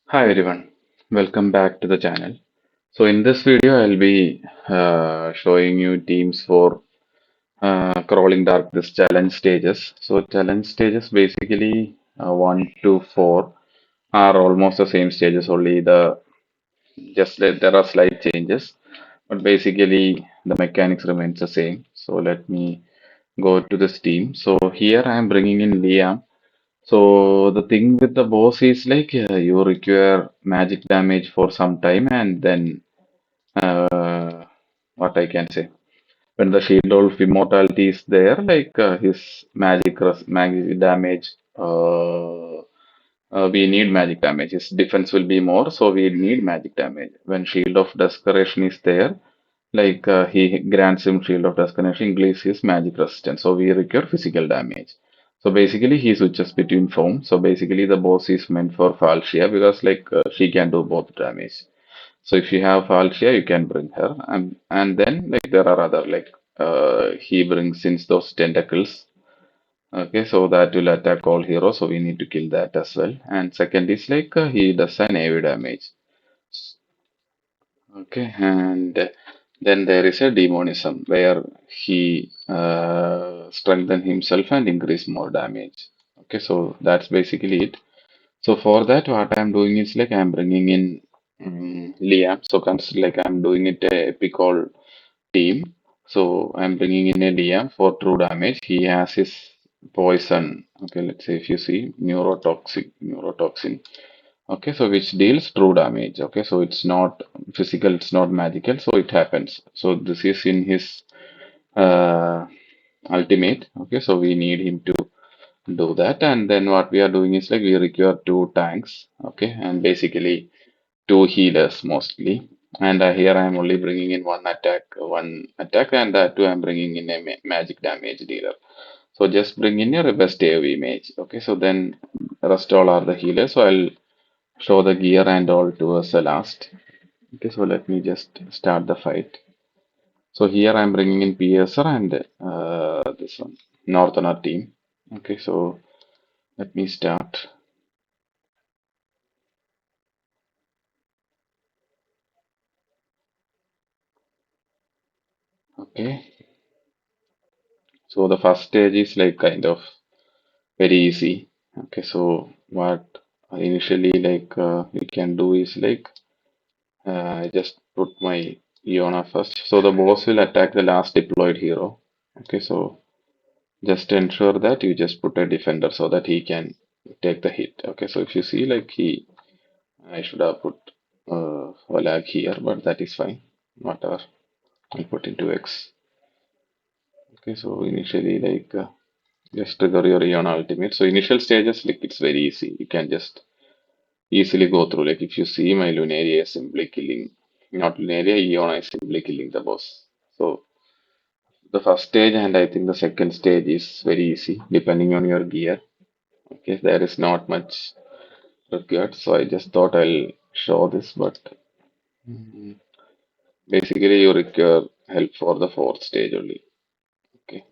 Hi everyone, welcome back to the channel. So in this video, I'll be showing you teams for crawling dark this challenge stages. So challenge stages basically 1 to 4 are almost the same stages, only just that there are slight changes, but basically the mechanics remains the same. So let me go to this team. So here I am bringing in Liam. So the thing with the boss is like you require magic damage for some time, and then what I can say, when the shield of immortality is there, like his magic damage, we need magic damage. His defense will be more, so we need magic damage. When shield of desperation is there, like he grants him shield of desperation, increase his magic resistance. So we require physical damage. So basically he switches between forms. So basically the boss is meant for Falcia because like she can do both damage. So if you have Falcia, you can bring her, and then like there are other like he brings in those tentacles. Okay, so that will attack all heroes. So we need to kill that as well. And second is like he does an AV damage. Okay, and then there is a demonism where he strengthen himself and increase more damage. Okay, so that's basically it. So for that, what I'm doing is like I'm bringing in Liam. So consider like I'm doing it a epical team. So I'm bringing in a Liam for true damage. He has his poison. Okay, let's say if you see neurotoxin. Okay, so which deals true damage. Okay, so it's not physical, it's not magical, so it happens. So this is in his uh, ultimate. Okay, so we need him to do that, and then what we are doing is like we require two tanks. Okay, and basically two healers mostly. And here I am only bringing in one attack, and that too I'm bringing in a magic damage dealer. So just bring in your best AoE mage. Okay, so then rest all are the healers. So I'll show the gear and all towards the last. Okay, so let me just start the fight. So here I'm bringing in Piercer and this one, Northerner team. Okay, so let me start. Okay, so the first stage is like kind of very easy. Okay, so what I initially like we can do is like I just put my Iona first. So the boss will attack the last deployed hero. Okay, so just ensure that you just put a defender so that he can take the hit. Okay, so if you see like I should have put a lag here, but that is fine. Whatever, I'll put into X. Okay, so initially like just trigger your Ion ultimate. So initial stages like it's very easy. You can just easily go through. Like if you see my Lunaria is simply killing, not Lunaria, Iona is simply killing the boss. So the first stage and I think the second stage is very easy depending on your gear. Okay, there is not much required, so I just thought I'll show this, but basically you require help for the fourth stage only. Okay,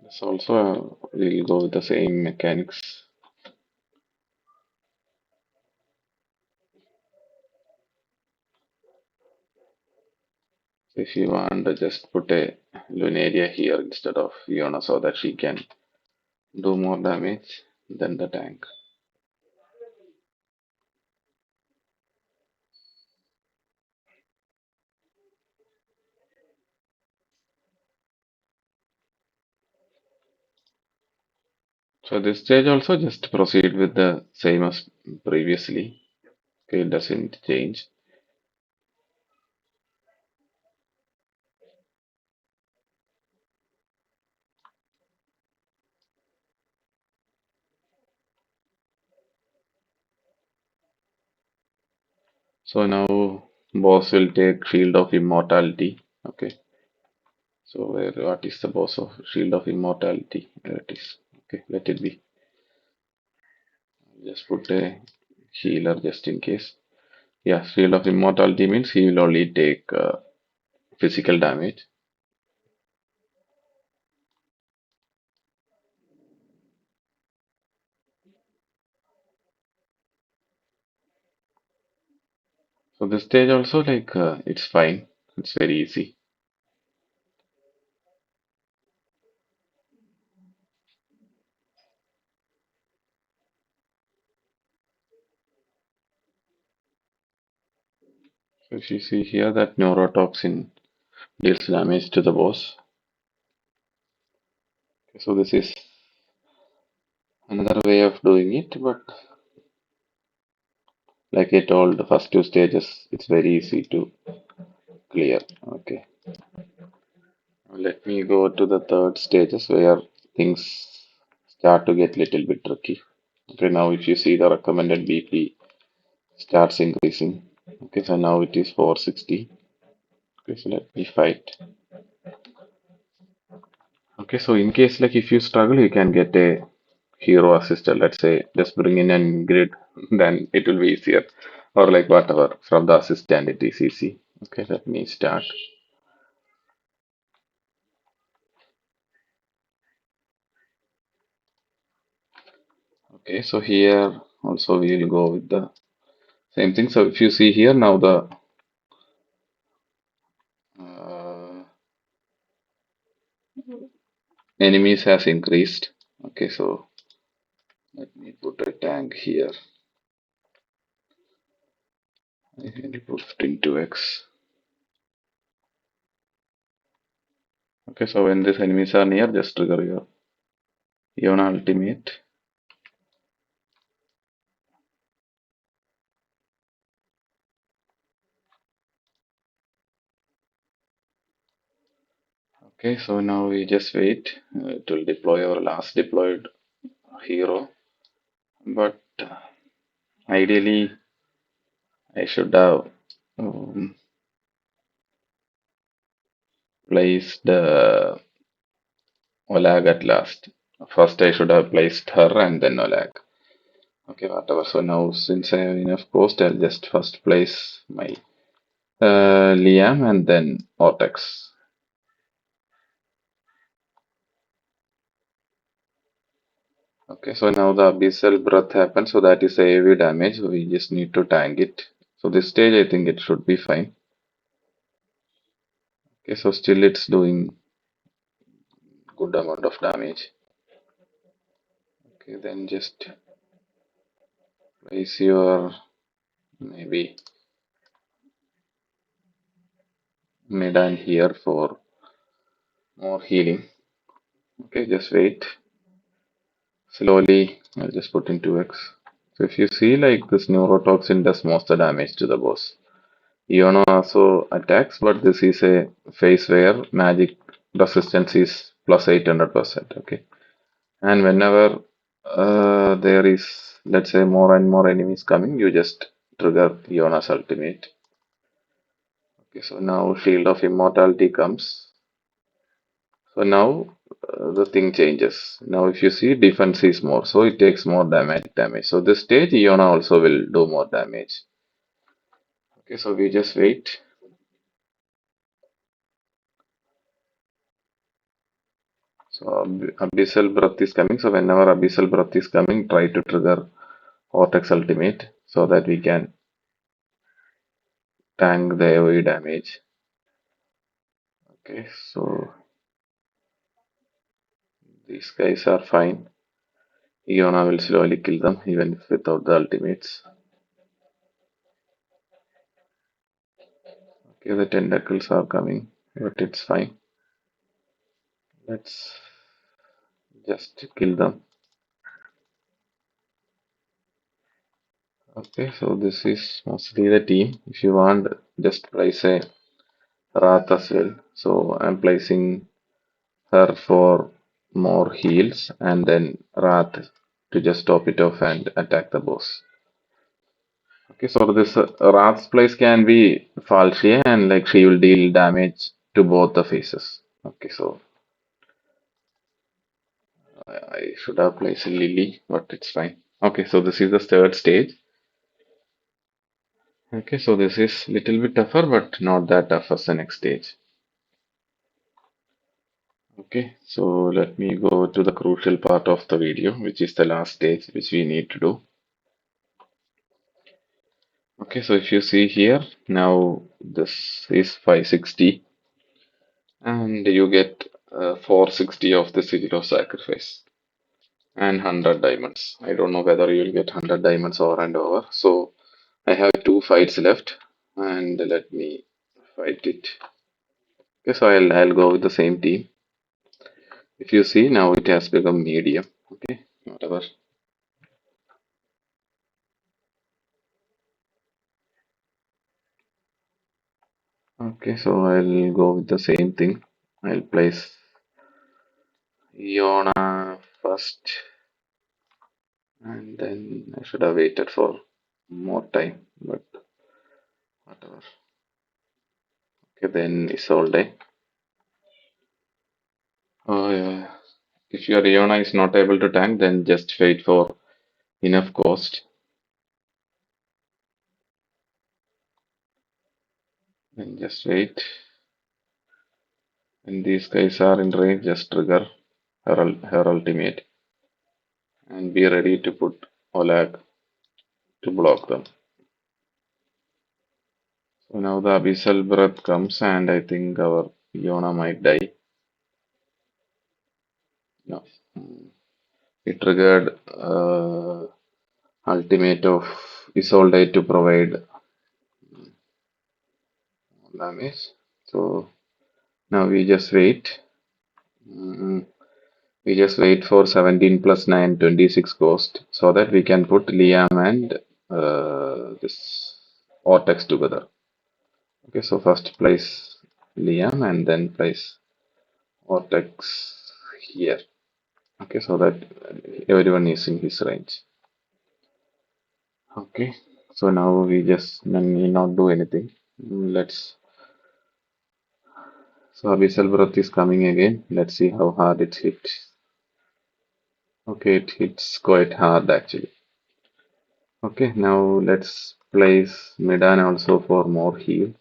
this also we'll go with the same mechanics. If you want, just put a Lunaria here instead of Fiona so that she can do more damage than the tank. So this stage also just proceed with the same as previously. Okay, it doesn't change. So now boss will take Shield of Immortality. Okay. So where what is the boss of Shield of Immortality? There it is. Okay, let it be. Just put a healer just in case. Yeah, Shield of Immortality means he will only take physical damage. So this stage also like it's fine. It's very easy. So if you see here that neurotoxin deals damage to the boss. So this is another way of doing it, but like I told, the first two stages, it's very easy to clear. Okay. Let me go to the third stages where things start to get little bit tricky. Okay, now if you see the recommended BP starts increasing. Okay, so now it is 460. Okay, so let me fight. Okay, so in case like if you struggle, you can get a hero assistant. Let's say just bring in an grid, then it will be easier. Or like whatever from the assistant it is easy. Okay, let me start. Okay, so here also we will go with the same thing. So if you see here now the uh, enemies has increased. Okay, so let me put a tank here. I will put 15x. Okay, so when these enemies are near, just trigger your Iona ultimate. Okay, so now we just wait. It will deploy our last deployed hero. But ideally, I should have um, placed Olag at last. First, I should have placed her and then Olag. Okay, whatever. So now, since I have enough cost, I'll just first place my Liam and then Ortex. Okay, so now the Abyssal Breath happens, so that is a AV damage, so we just need to tank it. So this stage, I think it should be fine. Okay, so still it's doing good amount of damage. Okay, then just place your maybe Medan here for more healing. Okay, just wait. Slowly, I'll just put in 2x. So if you see like this neurotoxin does most of the damage to the boss. Iono also attacks, but this is a phase where magic resistance is plus 800%. Okay, and whenever there is, let's say, more and more enemies coming, you just trigger Iona's ultimate. Okay, so now Shield of Immortality comes. So now the thing changes. Now if you see defense is more, so it takes more damage. So this stage Iona also will do more damage. Okay, so we just wait. So Abyssal Breath is coming. So whenever Abyssal Breath is coming, try to trigger Vortex Ultimate so that we can tank the AoE damage. Okay, so these guys are fine. Iona will slowly kill them even if without the ultimates. Okay, the tentacles are coming, but it's fine. Let's just kill them. Okay, so this is mostly the team. If you want, just place a Wrath as well. So I'm placing her for more heals and then Wrath to just top it off and attack the boss. Okay, so this Wrath's place can be Falcia and like she will deal damage to both the faces. Okay, so I should have placed a Lily, but it's fine. Okay, so this is the third stage. Okay, so this is little bit tougher, but not that tough as the next stage. Okay, so let me go to the crucial part of the video, which is the last stage, which we need to do. Okay, so if you see here, now this is 560, and you get 460 of the Sigil of Sacrifice and 100 diamonds. I don't know whether you'll get 100 diamonds over and over. So I have two fights left, and let me fight it. Okay, so I'll go with the same team. If you see now, it has become medium. Okay, whatever. Okay, so I'll go with the same thing. I'll place Iona first, and then I should have waited for more time, but whatever. Okay, then Isolde. Yeah. If your Iona is not able to tank, then just wait for enough cost. Then just wait. When these guys are in range, just trigger her ultimate and be ready to put Olag to block them. So now the Abyssal Breath comes, and I think our Iona might die. No. It triggered ultimate of Isolde to provide damage. So now we just wait. Mm, we just wait for 17 plus 9, 26 cost so that we can put Liam and this Vortex together. Okay, so first place Liam and then place Vortex here. Okay, so that everyone is in his range. Okay, so now we just need not do anything. Let's. So Abyssal Breath is coming again. Let's see how hard it hits. Okay, it hits quite hard actually. Okay, now let's place Medan also for more heal.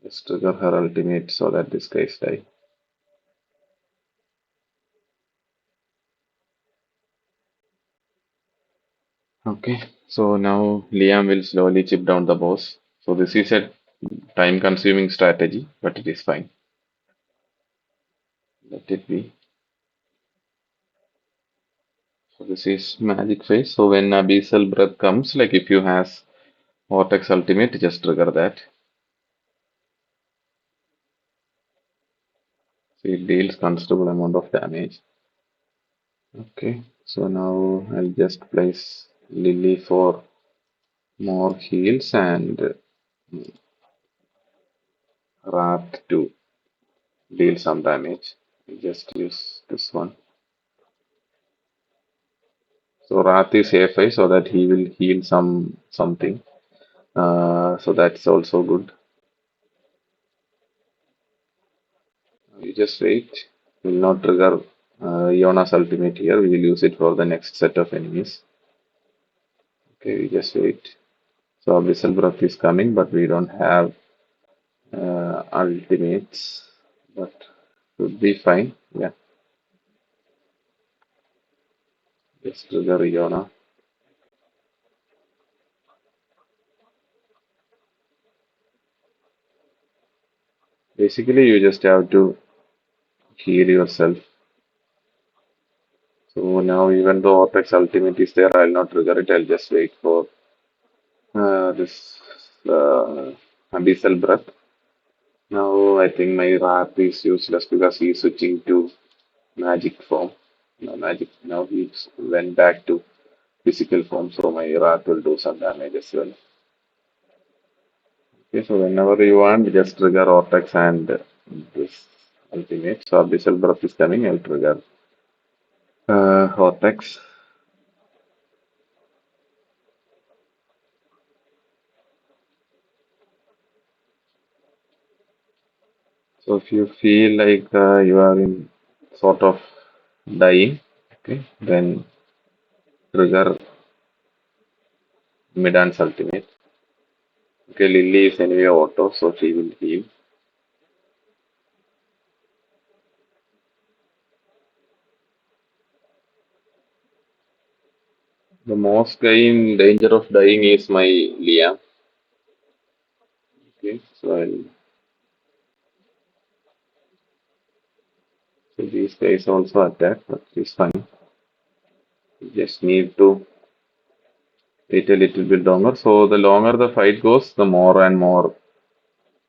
Let's trigger her ultimate so that this guys die. Okay, so now Liam will slowly chip down the boss. So this is a time consuming strategy, but it is fine. Let it be. So this is magic phase. So when Abyssal Breath comes, like if you has Vortex ultimate, just trigger that. So it deals considerable amount of damage. Okay, so now I'll just place Lily for more heals and Wrath to deal some damage. I'll just use this one. So Wrath is AFI so that he will heal something. So that's also good. You just wait. We will not trigger Iona's ultimate here. We will use it for the next set of enemies. Okay, we just wait. So Abyssal Breath is coming, but we don't have ultimates. But should be fine. Yeah, just trigger Iona. Basically, you just have to heal yourself. So now, even though Apex Ultimate is there, I'll not trigger it. I'll just wait for this Abyssal Breath. Now, I think my Wrath is useless because he's switching to magic form. No, magic. Now he went back to physical form, so my Wrath will do some damage as well. Okay, so whenever you want, just trigger Vortex and this ultimate. So Abyssal Breath is coming, I'll trigger Vortex. So if you feel like you are in sort of dying, okay, then trigger Midan's ultimate. Okay, Lily is anyway auto, so she will heal. The most guy in danger of dying is my Liam. Okay, so these guys also attack, but it's fine. You just need to wait a little bit longer. So the longer the fight goes, the more and more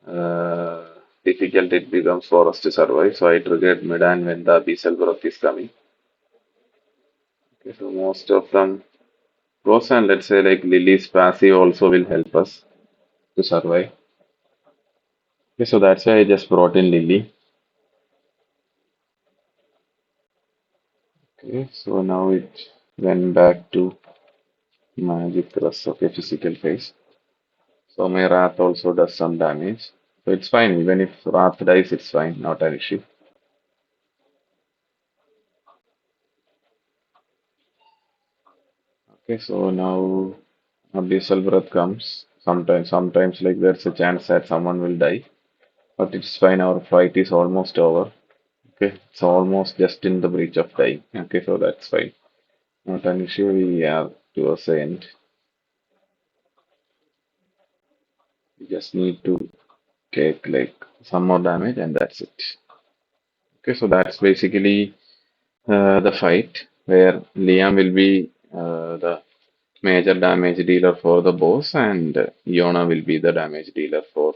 uh, difficult it becomes for us to survive. So I triggered Midan when the Abyssal Breath is coming. Okay, so most of them goes, and let's say like Lily's passive also will help us to survive. Okay, so that's why I just brought in Lily. Okay, so now it went back to magic plus, okay, physical phase. So my Wrath also does some damage. So it's fine, even if Wrath dies, it's fine, not an issue. Okay, so now Abyssal Breath comes. Sometimes like there's a chance that someone will die. But it's fine, our fight is almost over. Okay, it's almost just in the breach of dying. Okay, so that's fine. Not an issue, we are towards the end. We just need to take like some more damage and that's it. Okay, so that's basically the fight where Liam will be the major damage dealer for the boss and Iona will be the damage dealer for.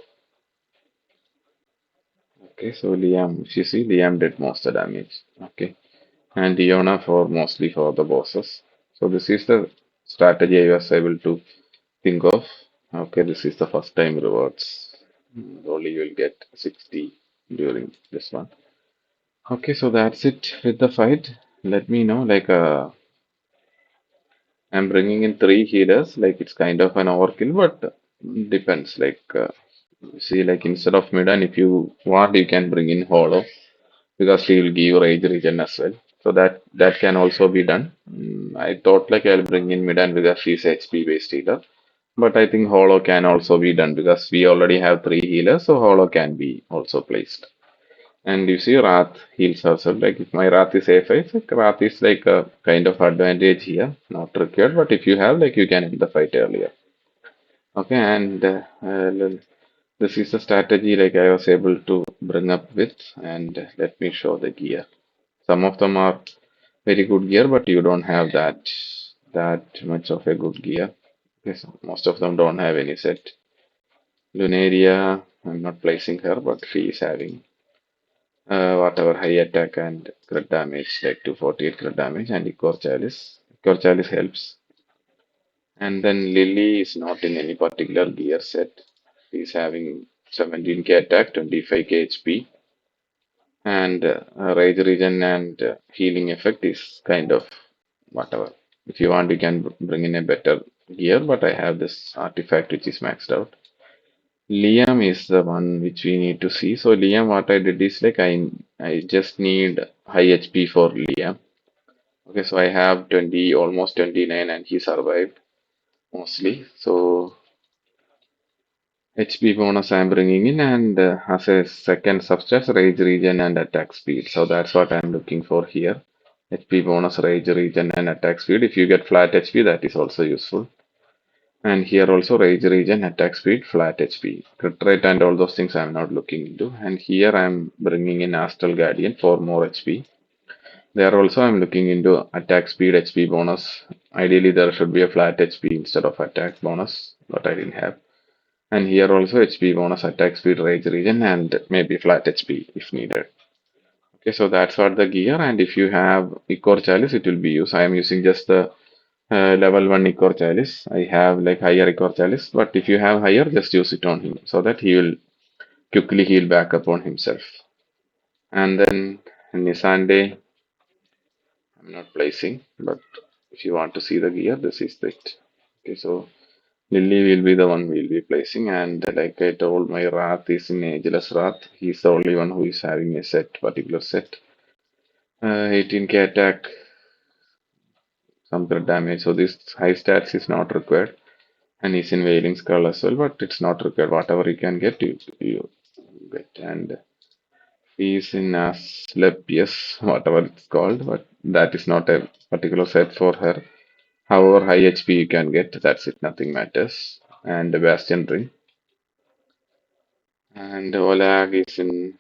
Okay, so Liam, if you see, Liam did most of the damage. Okay, and Iona for mostly for the bosses. So this is the strategy I was able to think of. Okay, this is the first time rewards. Only you will get 60 during this one. Okay, so that's it with the fight. Let me know. Like, I'm bringing in three healers. Like, it's kind of an overkill, but depends. Like, see, like instead of Midan, if you want, you can bring in Hollow because he will give rage regen as well. So that can also be done. I thought like I'll bring in Midan because she's HP based healer. But I think Hollow can also be done because we already have three healers, so Hollow can be also placed. And you see, Wrath heals herself. Like if my Wrath is A5, like Wrath is like a kind of advantage here, not required. But if you have, like you can end the fight earlier. Okay, and this is the strategy like I was able to bring up with. And let me show the gear. Some of them are very good gear, but you don't have that much of a good gear. Yes, most of them don't have any set. Lunaria, I'm not placing her, but she is having whatever high attack and crit damage, like 248 crit damage, and Ichor Chalice. Ichor Chalice helps. And then Lily is not in any particular gear set. She's having 17k attack, 25k HP, and Rage Regen and healing effect is kind of whatever. If you want, you can bring in a better gear, but I have this artifact which is maxed out. Liam is the one which we need to see. So Liam, what I did is like I just need high HP for Liam. Okay, so I have 20, almost 29, and he survived mostly. So HP bonus I'm bringing in, and as a second substats, rage regen and attack speed. So that's what I'm looking for here. HP bonus, rage regen, and attack speed. If you get flat HP, that is also useful. And here also rage regen, attack speed, flat HP, crit rate and all those things I'm not looking into. And here I'm bringing in Astral Guardian for more HP. There also I'm looking into attack speed, HP bonus. Ideally there should be a flat HP instead of attack bonus, but I didn't have. And here also HP bonus, attack speed, rage regen, and maybe flat HP if needed. Okay, so that's what the gear. And if you have Ichor Chalice, it will be used. I am using just the level 1 Ichor Chalice. I have like higher Ichor Chalice, but if you have higher, just use it on him so that he will quickly heal back upon himself. And then Nisande, I'm not placing, but if you want to see the gear, this is it. Okay, so Lily will be the one we'll be placing, and like I told, my Wrath is in Ageless Wrath. He's the only one who is having a particular set. 18k attack, some crit damage. So this high stats is not required. And he's in Wailing Skull as well, but it's not required. Whatever you can get, you get. And he's in Asclepius, whatever it's called, but that is not a particular set for her. However high HP you can get, that's it, nothing matters. And the Bastion ring. And Olag is in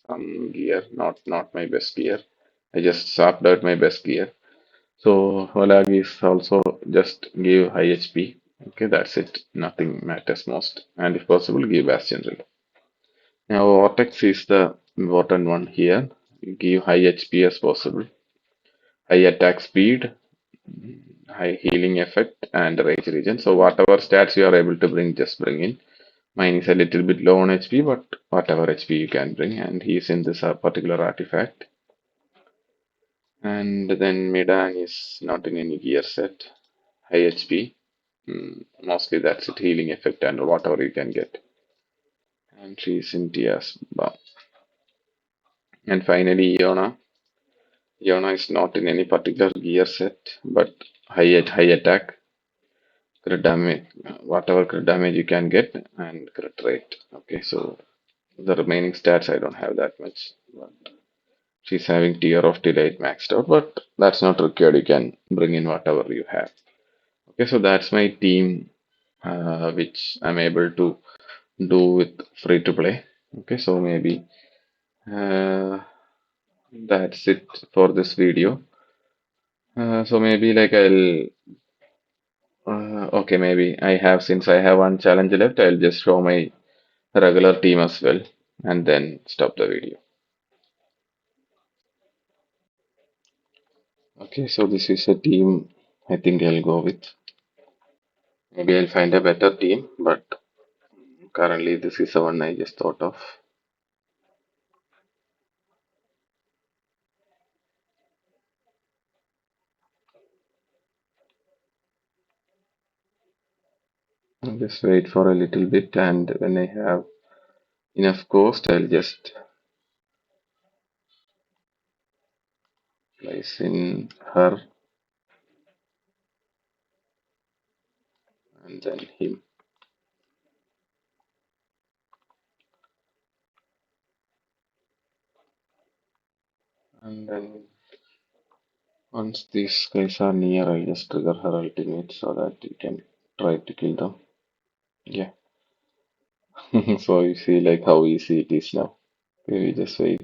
some gear, not my best gear. I just swapped out my best gear. So Olag is also just give high HP. Okay, that's it. Nothing matters most. And if possible, give Bastion ring. Now Vortex is the important one here. Give high HP as possible, high attack speed, high healing effect, and rage regen. So whatever stats you are able to bring, just bring in. Mine is a little bit low on HP, but whatever HP you can bring, and he's in this particular artifact. And then Medan is not in any gear set. High HP. Mostly that's it, healing effect and whatever you can get. And she's in Tia's bar. And finally, Iona. Iona is not in any particular gear set, but high attack, crit damage, whatever crit damage you can get, and crit rate. Okay, so the remaining stats I don't have that much. But she's having tier of delight maxed out, but that's not required. You can bring in whatever you have. Okay, so that's my team, which I'm able to do with free to play. Okay, so maybe that's it for this video. So maybe like okay, maybe since I have one challenge left, I'll just show my regular team as well and then stop the video. Okay, so this is a team I think I'll go with. Maybe I'll find a better team, but currently this is the one I just thought of. I'll just wait for a little bit, and when I have enough cost, I'll just place in her and then him. And then once these guys are near, I'll just trigger her ultimate so that you can try to kill them. Yeah. So you see like how easy it is now. Okay, we just wait.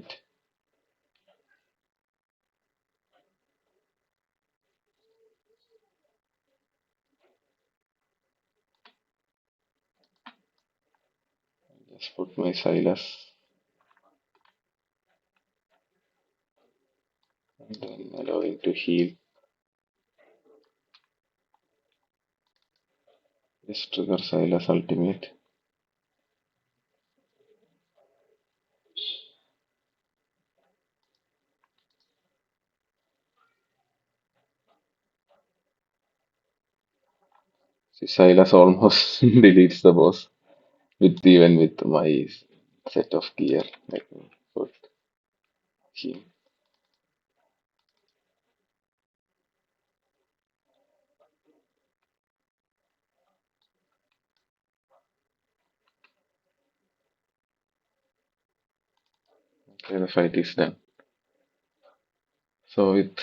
Just put my Silas and then allow him to heal. Just trigger Silas ultimate. See, Silas almost deletes the boss with my set of gear. Let me put him. Okay, the fight is done. So with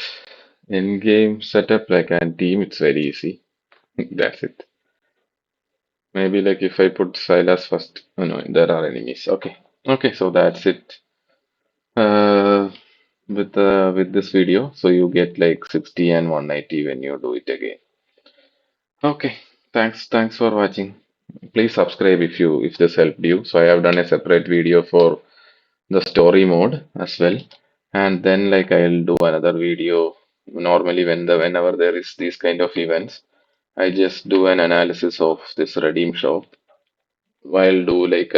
in-game setup like and team, it's very easy. That's it. Maybe like if I put Silas first. Oh no, there are enemies. Okay. Okay, so that's it. Uh, with this video, so you get like 60 and 190 when you do it again. Okay, thanks for watching. Please subscribe if this helped you. So I have done a separate video for the story mode as well, and then like I'll do another video. Normally whenever there is these kind of events, I just do an analysis of this redeem shop. While do like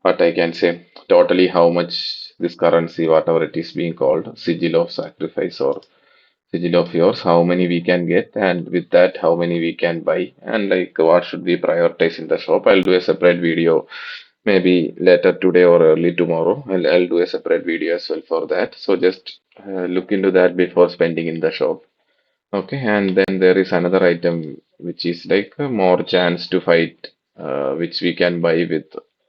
what I can say totally how much this currency, whatever it is being called, sigil of sacrifice or sigil of yours, how many we can get, and with that, how many we can buy, and like what should we prioritize in the shop. I'll do a separate video maybe later today or early tomorrow. I'll do a separate video as well for that. So just look into that before spending in the shop. Okay, and then there is another item which is like more chance to fight, which we can buy with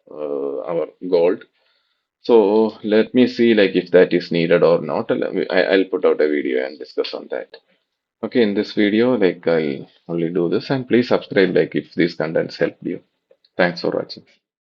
our gold. So let me see like if that is needed or not. I'll put out a video and discuss on that. Okay, in this video, like I'll only do this, and please subscribe like if these contents helped you. Thanks for watching.